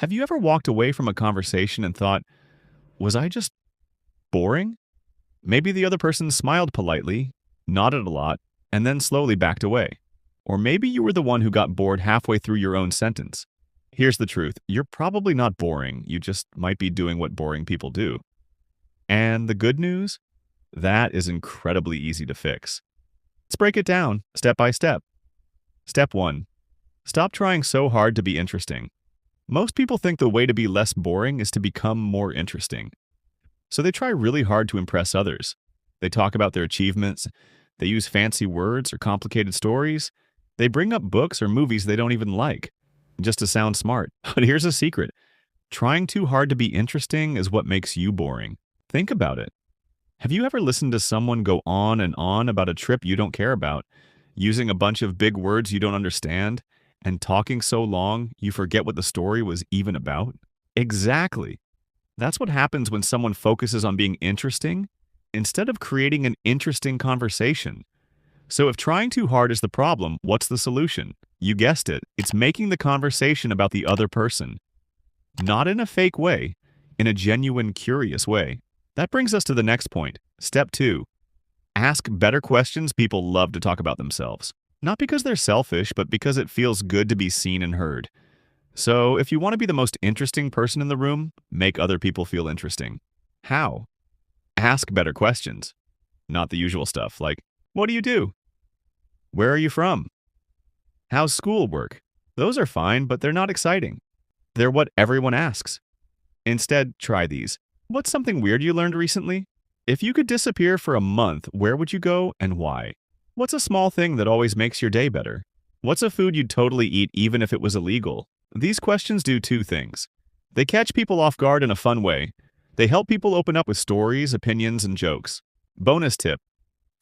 Have you ever walked away from a conversation and thought, was I just boring? Maybe the other person smiled politely, nodded a lot, and then slowly backed away. Or maybe you were the one who got bored halfway through your own sentence. Here's the truth, you're probably not boring, you just might be doing what boring people do. And the good news? That is incredibly easy to fix. Let's break it down step by step. Step 1. Stop trying so hard to be interesting. Most people think the way to be less boring is to become more interesting. So they try really hard to impress others. They talk about their achievements, they use fancy words or complicated stories, they bring up books or movies they don't even like, just to sound smart. But here's a secret. Trying too hard to be interesting is what makes you boring. Think about it. Have you ever listened to someone go on and on about a trip you don't care about, using a bunch of big words you don't understand, and talking so long you forget what the story was even about? Exactly. That's what happens when someone focuses on being interesting instead of creating an interesting conversation. So if trying too hard is the problem, what's the solution? You guessed it, it's making the conversation about the other person. Not in a fake way, in a genuine, curious way. That brings us to the next point. Step 2. Ask better questions. People love to talk about themselves. Not because they're selfish, but because it feels good to be seen and heard. So if you want to be the most interesting person in the room, make other people feel interesting. How? Ask better questions. Not the usual stuff like, what do you do? Where are you from? How's school work? Those are fine, but they're not exciting. They're what everyone asks. Instead, try these. What's something weird you learned recently? If you could disappear for a month, where would you go and why? What's a small thing that always makes your day better? What's a food you'd totally eat even if it was illegal? These questions do two things. They catch people off guard in a fun way. They help people open up with stories, opinions, and jokes. Bonus tip.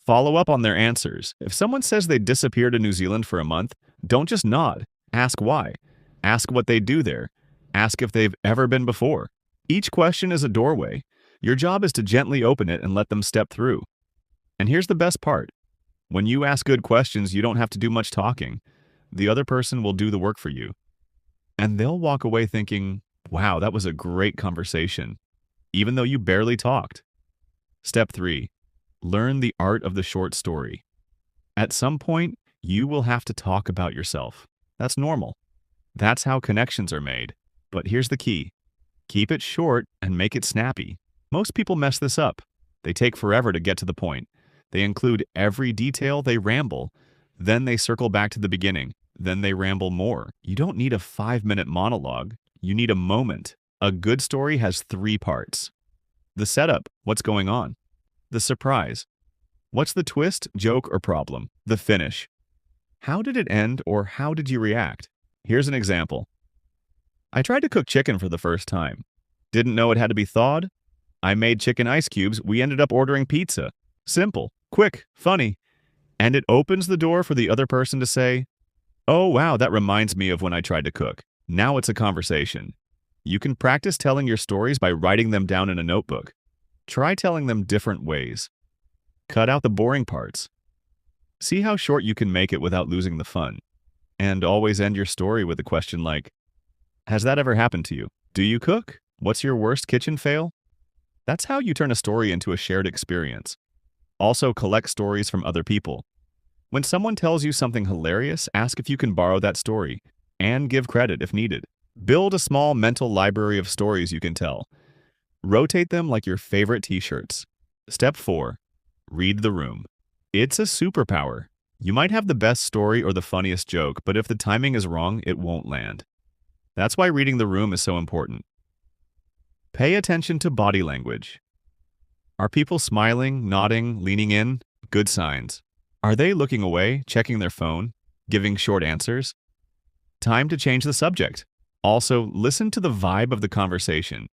Follow up on their answers. If someone says they disappeared to New Zealand for a month, don't just nod. Ask why. Ask what they do there. Ask if they've ever been before. Each question is a doorway. Your job is to gently open it and let them step through. And here's the best part. When you ask good questions, you don't have to do much talking. The other person will do the work for you. And they'll walk away thinking, wow, that was a great conversation, even though you barely talked. Step 3. Learn the art of the short story. At some point, you will have to talk about yourself. That's normal. That's how connections are made. But here's the key. Keep it short and make it snappy. Most people mess this up. They take forever to get to the point. They include every detail, they ramble. Then they circle back to the beginning. Then they ramble more. You don't need a 5-minute monologue. You need a moment. A good story has 3 parts. The setup, what's going on? The surprise. What's the twist, joke, or problem? The finish. How did it end, or how did you react? Here's an example. I tried to cook chicken for the first time. Didn't know it had to be thawed. I made chicken ice cubes. We ended up ordering pizza. Simple, quick, funny. And it opens the door for the other person to say, oh wow, that reminds me of when I tried to cook. Now it's a conversation. You can practice telling your stories by writing them down in a notebook. Try telling them different ways. Cut out the boring parts. See how short you can make it without losing the fun. And always end your story with a question like, has that ever happened to you? Do you cook? What's your worst kitchen fail? That's how you turn a story into a shared experience. Also, collect stories from other people. When someone tells you something hilarious, ask if you can borrow that story, and give credit if needed. Build a small mental library of stories you can tell. Rotate them like your favorite t-shirts. Step 4. Read the room. It's a superpower. You might have the best story or the funniest joke, but if the timing is wrong, it won't land. That's why reading the room is so important. Pay attention to body language. Are people smiling, nodding, leaning in? Good signs. Are they looking away, checking their phone, giving short answers? Time to change the subject. Also, listen to the vibe of the conversation.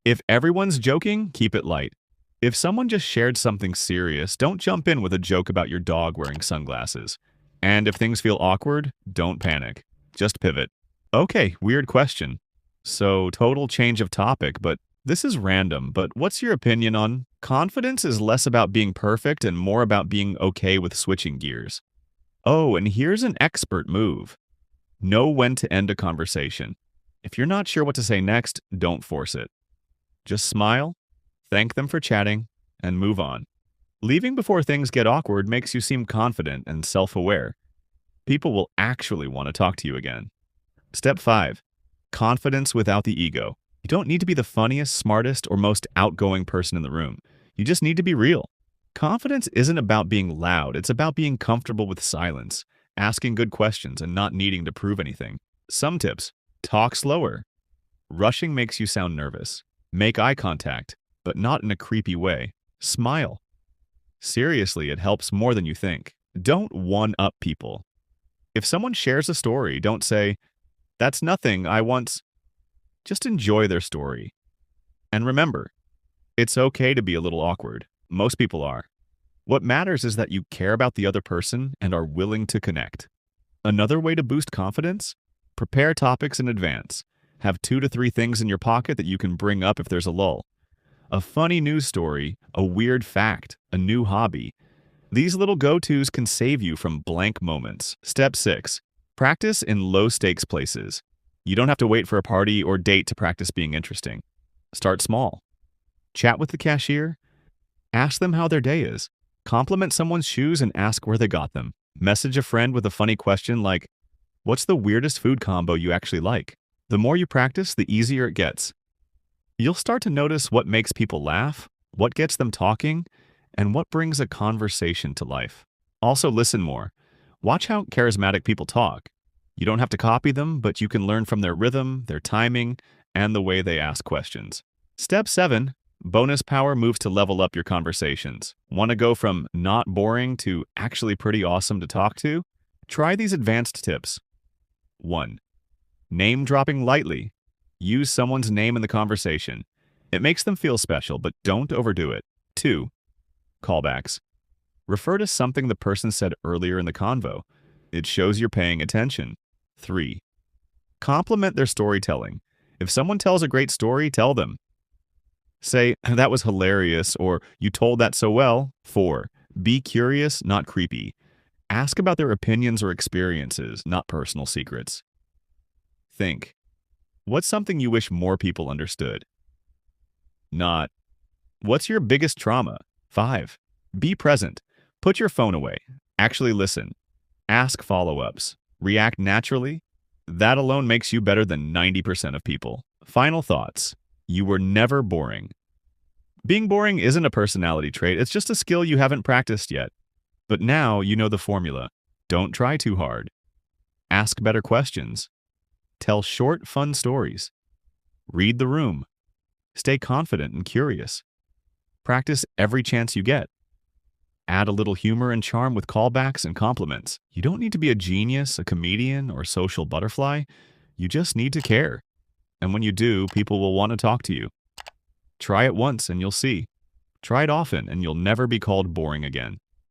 If everyone's joking, keep it light. If someone just shared something serious, don't jump in with a joke about your dog wearing sunglasses. And if things feel awkward, don't panic. Just pivot. Okay, weird question. So, total change of topic, but this is random, but what's your opinion on confidence is less about being perfect and more about being okay with switching gears? Oh, and here's an expert move. Know when to end a conversation. If you're not sure what to say next, don't force it. Just smile, thank them for chatting, and move on. Leaving before things get awkward makes you seem confident and self-aware. People will actually want to talk to you again. Step 5. Confidence without the ego. You don't need to be the funniest, smartest, or most outgoing person in the room. You just need to be real. Confidence isn't about being loud, it's about being comfortable with silence, asking good questions, and not needing to prove anything. Some tips: talk slower. Rushing makes you sound nervous. Make eye contact, but not in a creepy way. Smile. Seriously, it helps more than you think. Don't one-up people. If someone shares a story, don't say, "That's nothing, I once." Just enjoy their story. And remember, it's okay to be a little awkward. Most people are. What matters is that you care about the other person and are willing to connect. Another way to boost confidence? Prepare topics in advance. Have 2 to 3 things in your pocket that you can bring up if there's a lull. A funny news story, a weird fact, a new hobby. These little go-tos can save you from blank moments. Step 6. Practice in low-stakes places. You don't have to wait for a party or date to practice being interesting. Start small. Chat with the cashier. Ask them how their day is. Compliment someone's shoes and ask where they got them. Message a friend with a funny question like, "What's the weirdest food combo you actually like?" The more you practice, the easier it gets. You'll start to notice what makes people laugh, what gets them talking, and what brings a conversation to life. Also, listen more. Watch how charismatic people talk. You don't have to copy them, but you can learn from their rhythm, their timing, and the way they ask questions. Step 7. Bonus power moves to level up your conversations. Want to go from not boring to actually pretty awesome to talk to? Try these advanced tips. 1. Name dropping lightly. Use someone's name in the conversation. It makes them feel special, but don't overdo it. 2. Callbacks. Refer to something the person said earlier in the convo. It shows you're paying attention. 3. Compliment their storytelling. If someone tells a great story, tell them. Say, "That was hilarious," or "You told that so well." 4. Be curious, not creepy. Ask about their opinions or experiences, not personal secrets. Think. What's something you wish more people understood? Not, what's your biggest trauma? 5. Be present. Put your phone away. Actually listen. Ask follow-ups. React naturally. That alone makes you better than 90% of people. Final thoughts. You were never boring. Being boring isn't a personality trait, it's just a skill you haven't practiced yet. But now you know the formula. Don't try too hard. Ask better questions. Tell short, fun stories. Read the room. Stay confident and curious. Practice every chance you get. Add a little humor and charm with callbacks and compliments. You don't need to be a genius, a comedian, or social butterfly. You just need to care. And when you do, people will want to talk to you. Try it once and you'll see. Try it often and you'll never be called boring again.